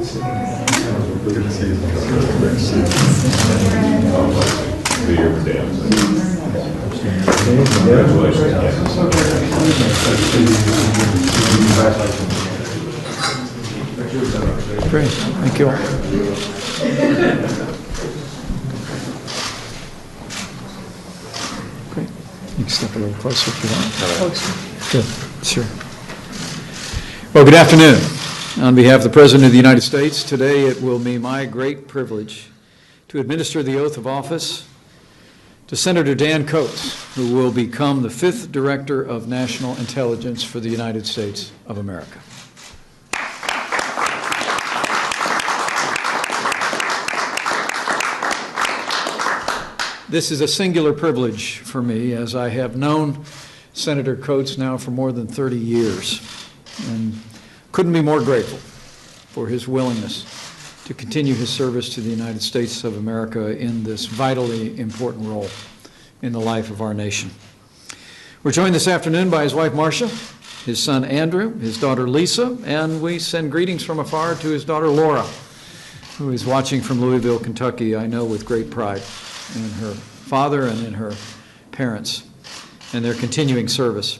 Good to see you. Be here for Dan. Great, thank you all. Great. You can step a little closer if you want. Good, sure. Well, good afternoon. On behalf of the President of the United States, today it will be my great privilege to administer the oath of office to Senator Dan Coates, who will become the 5th Director of National Intelligence for the United States of America. This is a singular privilege for me, as I have known Senator Coates now for more than 30 years, and couldn't be more grateful for his willingness to continue his service to the United States of America in this vitally important role in the life of our nation. We're joined this afternoon by his wife Marcia, his son Andrew, his daughter Lisa, and we send greetings from afar to his daughter Laura, who is watching from Louisville, Kentucky, I know with great pride in her father and in her parents and their continuing service.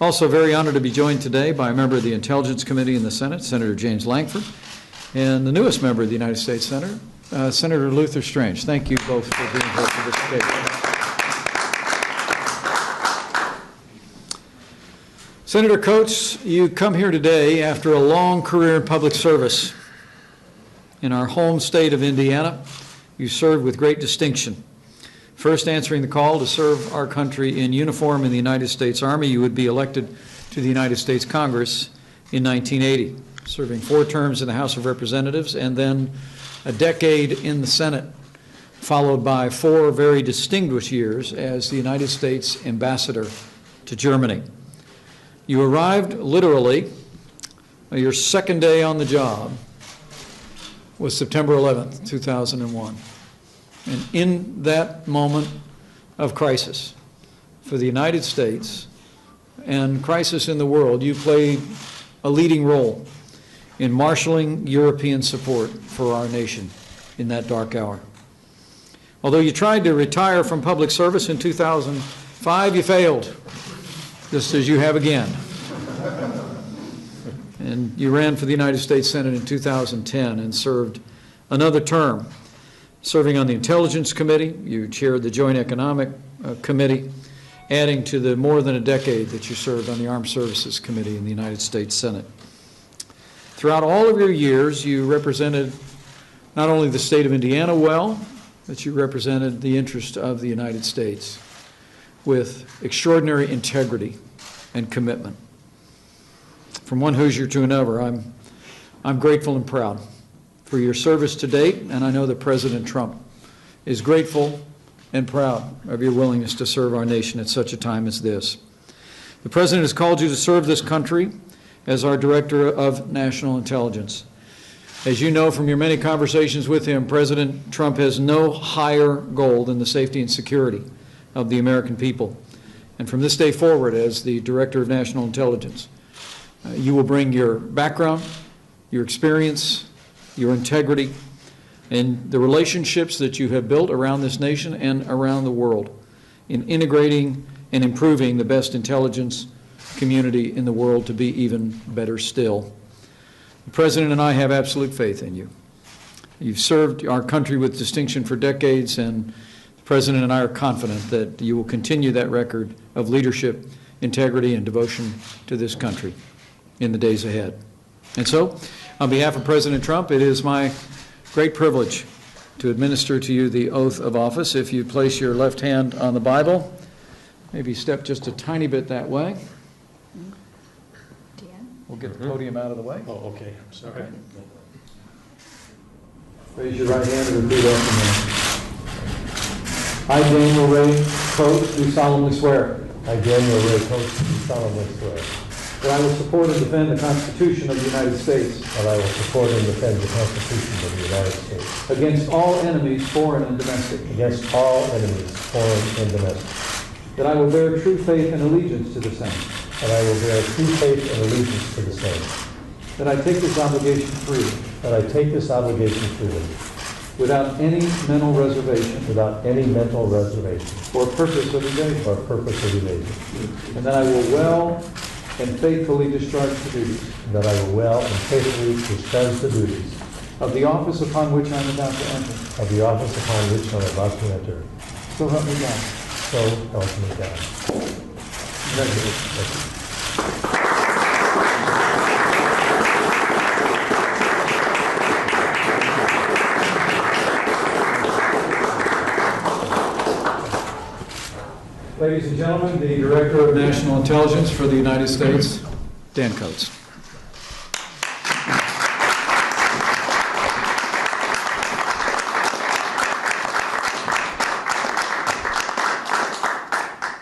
Also very honored to be joined today by a member of the Intelligence Committee in the Senate, Senator James Lankford, and the newest member of the United States Senate, Senator Luther Strange. Thank you both for being here for this occasion. Senator Coates, you come here today after a long career in public service. In our home state of Indiana, you served with great distinction. First answering the call to serve our country in uniform in the United States Army, you would be elected to the United States Congress in 1980, serving 4 terms in the House of Representatives and then a decade in the Senate, followed by 4 very distinguished years as the United States Ambassador to Germany. You arrived literally, your second day on the job was September 11th, 2001. And in that moment of crisis for the United States and crisis in the world, you played a leading role in marshaling European support for our nation in that dark hour. Although you tried to retire from public service in 2005, you failed, just as you have again. And you ran for the United States Senate in 2010 and served another term. Serving on the Intelligence Committee, you chaired the Joint Economic Committee, adding to the more than a decade that you served on the Armed Services Committee in the United States Senate. Throughout all of your years, you represented not only the state of Indiana well, but you represented the interest of the United States with extraordinary integrity and commitment. From one Hoosier to another, I'm grateful and proud for your service to date, and I know that President Trump is grateful and proud of your willingness to serve our nation at such a time as this. The President has called you to serve this country as our Director of National Intelligence. As you know from your many conversations with him, President Trump has no higher goal than the safety and security of the American people. And from this day forward, as the Director of National Intelligence, you will bring your background, your experience, your integrity, and the relationships that you have built around this nation and around the world in integrating and improving the best intelligence community in the world to be even better still. The President and I have absolute faith in you. You've served our country with distinction for decades, and the President and I are confident that you will continue that record of leadership, integrity, and devotion to this country in the days ahead. And so, on behalf of President Trump, it is my great privilege to administer to you the oath of office. If you place your left hand on the Bible, maybe step just a tiny bit that way. We'll get the podium out of the way. Oh, okay. I'm sorry. Okay. Raise your right hand and repeat after me. I, Daniel Ray Coates, do solemnly swear. I, Daniel Ray Coates, do solemnly swear that I will support and defend the Constitution of the United States that I will support and defend the Constitution of the United States against all enemies, foreign and domestic. against all enemies, foreign and domestic. That I will bear true faith and allegiance to the same. That I will bear true faith and allegiance to the same. That I take this obligation freely. that I take this obligation freely, without any mental reservation without any mental reservation or purpose of evasion, or purpose of evasion, and that I will well and faithfully discharge the duties and that I will well and faithfully discharge the duties of the office upon which I am about to enter. of the office upon which I am about to enter. So help me God. So help me God. Congratulations. Ladies and gentlemen, the Director of National Intelligence for the United States, Dan Coates.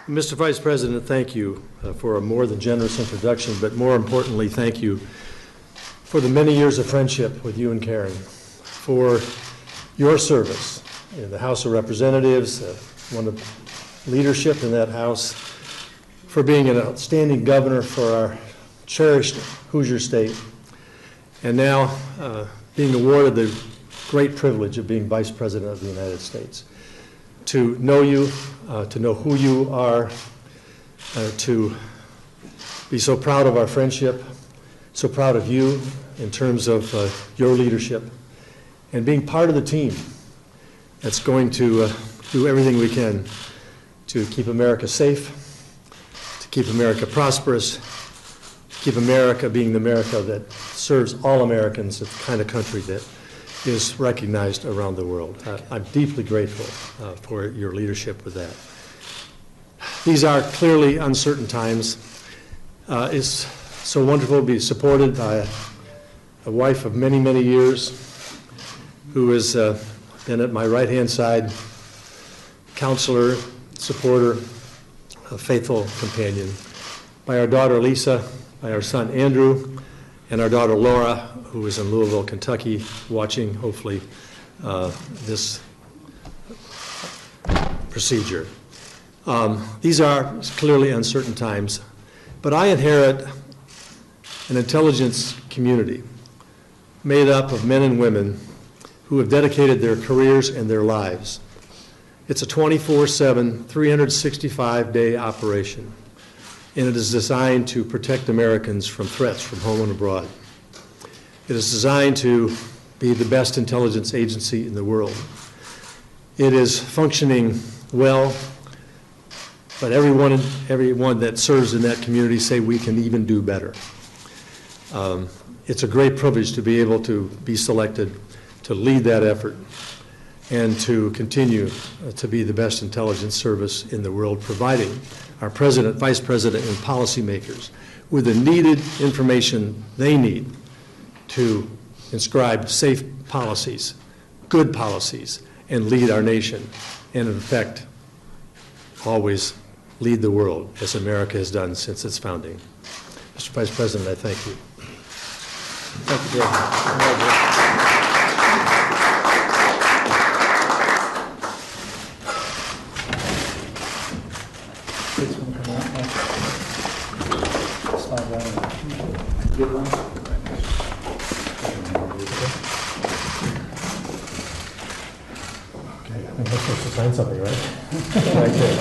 Mr. Vice President, thank you for a more than generous introduction, but more importantly, thank you for the many years of friendship with you and Karen, for your service in the House of Representatives, one of leadership in that House, for being an outstanding governor for our cherished Hoosier state, and now being awarded the great privilege of being Vice President of the United States. To know you, to know who you are, to be so proud of our friendship, so proud of you in terms of your leadership, and being part of the team that's going to do everything we can to keep America safe, to keep America prosperous, to keep America being the America that serves all Americans, the kind of country that is recognized around the world. I'm deeply grateful for your leadership with that. These are clearly uncertain times. It's so wonderful to be supported by a wife of many, many years who has been at my right-hand side, counselor, supporter, a faithful companion, by our daughter Lisa, by our son Andrew, and our daughter Laura, who is in Louisville, Kentucky, watching, hopefully, this procedure. These are clearly uncertain times, but I inherit an intelligence community made up of men and women who have dedicated their careers and their lives. It's a 24/7, 365-day operation, and it is designed to protect Americans from threats from home and abroad. It is designed to be the best intelligence agency in the world. It is functioning well, but everyone that serves in that community say we can even do better. It's a great privilege to be able to be selected to lead that effort and to continue to be the best intelligence service in the world, providing our president, vice president, and policymakers with the needed information they need to inscribe safe policies, good policies, and lead our nation, and in fact, always lead the world, as America has done since its founding. Mr. Vice President, I thank you. Thank you, Jeff. I'm supposed to sign something, right? Right there.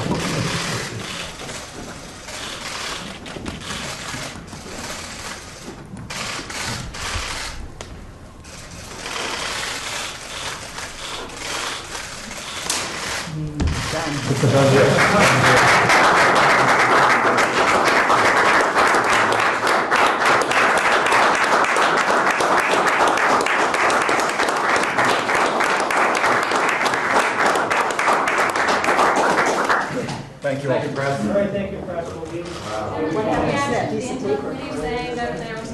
Thank you all. All right, thank you, Press. We'll leave. What happens to that piece of paper? Saying that there was no